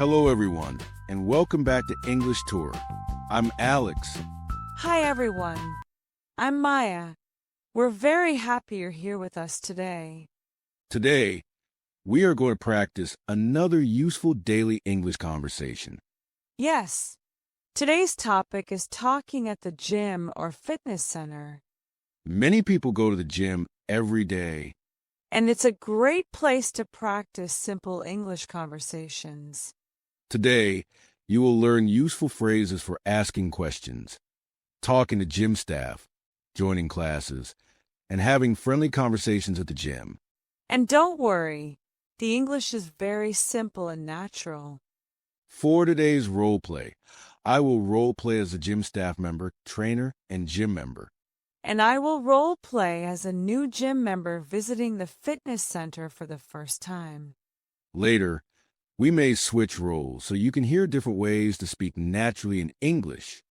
Hello, everyone, and welcome back to English Tour. I'm Alex. Hi, everyone. I'm Maya. We're very happy you're here with us today. Today, we are going to practice another useful daily English conversation. Yes, today's topic is talking at the gym or fitness center, Many people go to the gym every day. and it's a great place to practice simple English conversations. Today, you will learn useful phrases for asking questions, talking to gym staff, joining classes, and having friendly conversations at the gym. And don't worry, the English is very simple and natural. For today's role play, I will role play as a gym staff member, trainer, and gym member. And I will role play as a new gym member visiting the fitness center for the first time. Later, we may switch roles so you can hear different ways to speak naturally in English.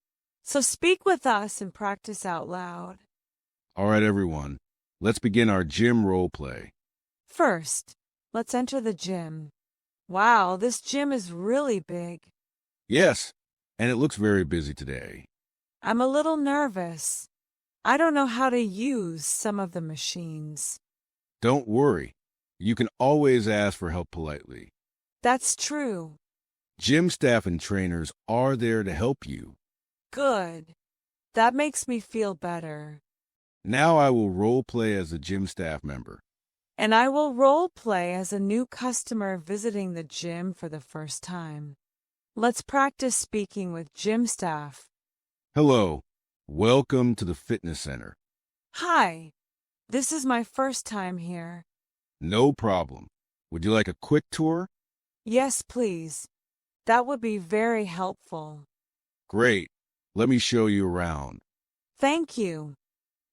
So speak with us and practice out loud. All right, everyone, let's begin our gym role play. First, let's enter the gym. Wow, this gym is really big. Yes, and it looks very busy today. I'm a little nervous. I don't know how to use some of the machines. Don't worry, you can always ask for help politely. That's true. Gym staff and trainers are there to help you. Good. That makes me feel better. Now I will role play as a gym staff member. And I will role play as a new customer visiting the gym for the first time. Let's practice speaking with gym staff. Hello, welcome to the fitness center. Hi, this is my first time here. No problem. Would you like a quick tour? Yes, please. That would be very helpful. Great. Let me show you around. Thank you.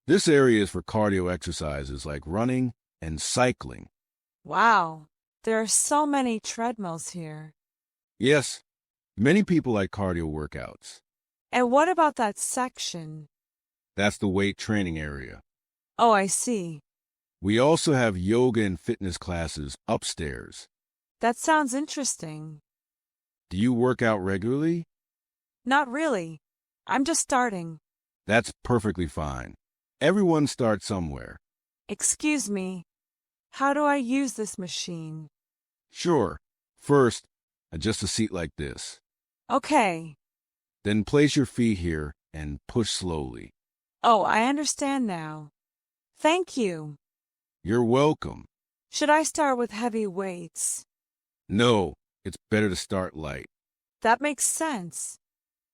This area is for cardio exercises like running and cycling. Wow, there are so many treadmills here. Yes, many people like cardio workouts. And what about that section? That's the weight training area. Oh, I see. We also have yoga and fitness classes upstairs. That sounds interesting. Do you work out regularly? Not really. I'm just starting. That's perfectly fine. Everyone starts somewhere. Excuse me. How do I use this machine? Sure. First, adjust a seat like this. Okay. Then place your feet here and push slowly. Oh, I understand now. Thank you. You're welcome. Should I start with heavy weights? No, it's better to start light. That makes sense.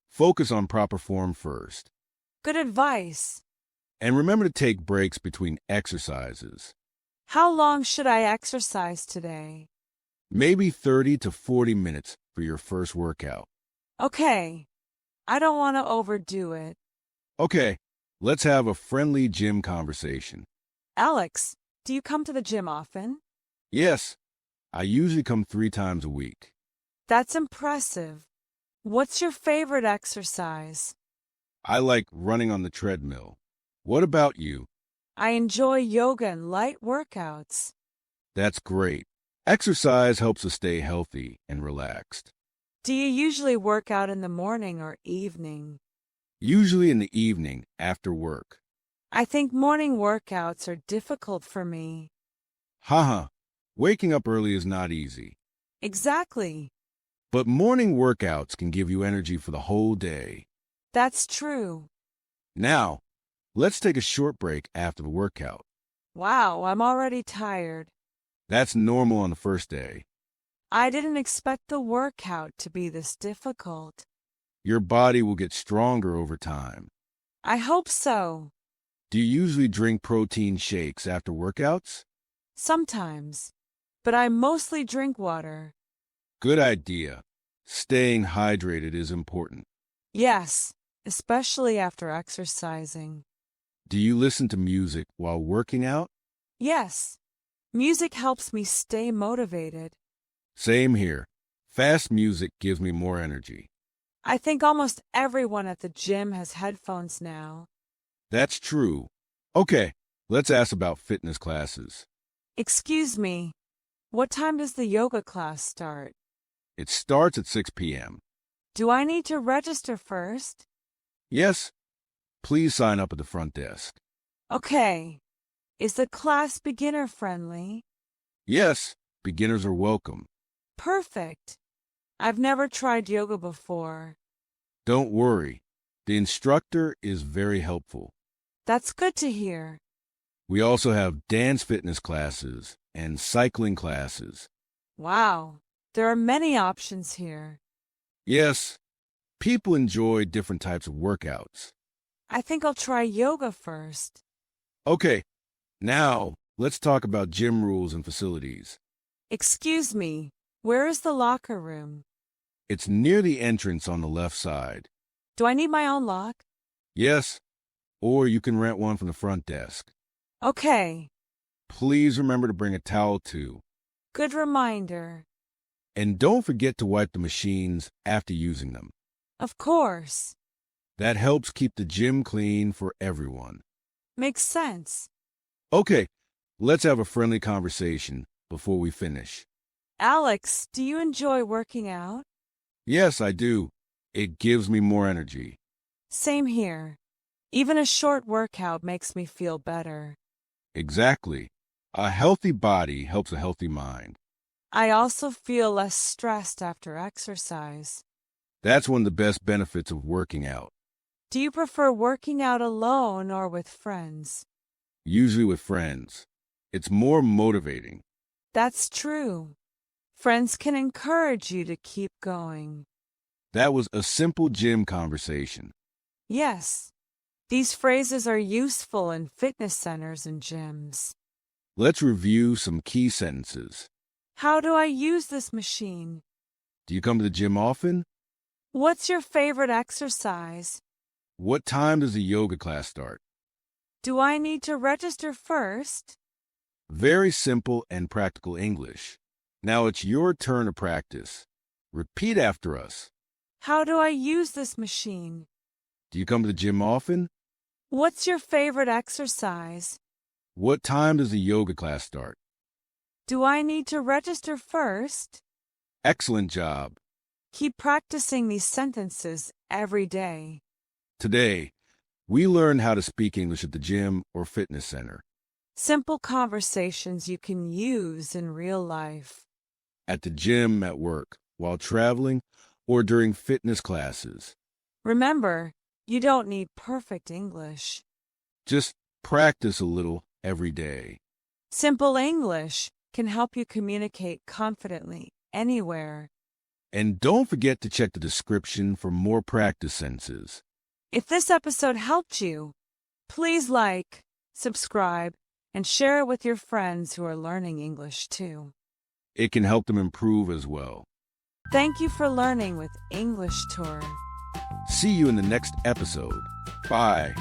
Focus on proper form first. Good advice. And remember to take breaks between exercises. How long should I exercise today? Maybe 30 to 40 minutes for your first workout. Okay. I don't want to overdo it. Okay, let's have a friendly gym conversation. Alex, do you come to the gym often? Yes, I usually come 3 times a week. That's impressive. What's your favorite exercise? I like running on the treadmill. What about you? I enjoy yoga and light workouts. That's great. Exercise helps us stay healthy and relaxed. Do you usually work out in the morning or evening? Usually in the evening after work. I think morning workouts are difficult for me. Haha, waking up early is not easy. Exactly. But morning workouts can give you energy for the whole day. That's true. Now, let's take a short break after the workout. Wow, I'm already tired. That's normal on the first day. I didn't expect the workout to be this difficult. Your body will get stronger over time. I hope so. Do you usually drink protein shakes after workouts? Sometimes. But I mostly drink water. Good idea. Staying hydrated is important. Yes, especially after exercising. Do you listen to music while working out? Yes. Music helps me stay motivated. Same here. Fast music gives me more energy. I think almost everyone at the gym has headphones now. That's true. Okay, let's ask about fitness classes. Excuse me, what time does the yoga class start? It starts at 6 p.m. Do I need to register first? Yes, please sign up at the front desk. Okay. Is the class beginner friendly? Yes, beginners are welcome. Perfect. I've never tried yoga before. Don't worry, the instructor is very helpful. That's good to hear. We also have dance fitness classes and cycling classes. Wow, there are many options here. Yes, people enjoy different types of workouts. I think I'll try yoga first. Okay, now let's talk about gym rules and facilities. Excuse me, where is the locker room? It's near the entrance on the left side. Do I need my own lock? Yes, or you can rent one from the front desk. Okay, Please remember to bring a towel too. good reminder. And don't forget to wipe the machines after using them. Of course. That helps keep the gym clean for everyone. Makes sense. Okay, let's have a friendly conversation before we finish. Alex, do you enjoy working out? Yes, I do. It gives me more energy. Same here. Even a short workout makes me feel better. Exactly. A healthy body helps a healthy mind. I also feel less stressed after exercise. That's one of the best benefits of working out. Do you prefer working out alone or with friends? Usually with friends. It's more motivating. That's true. Friends can encourage you to keep going. That was a simple gym conversation. Yes, these phrases are useful in fitness centers and gyms. Let's review some key sentences. How do I use this machine? Do you come to the gym often? What's your favorite exercise? What time does the yoga class start? Do I need to register first? Very simple and practical English. Now it's your turn to practice. Repeat after us. How do I use this machine? Do you come to the gym often? What's your favorite exercise? What time does the yoga class start? Do I need to register first? Excellent job. Keep practicing these sentences every day. Today, we learned how to speak English at the gym or fitness center, Simple conversations you can use in real life. at the gym, at work, while traveling, or during fitness classes. Remember, you don't need perfect English. Just practice a little every day. Simple English can help you communicate confidently anywhere. And don't forget to check the description for more practice sentences. If this episode helped you, please like, subscribe, and share it with your friends who are learning English too. It can help them improve as well. Thank you for learning with English Tour. See you in the next episode. Bye.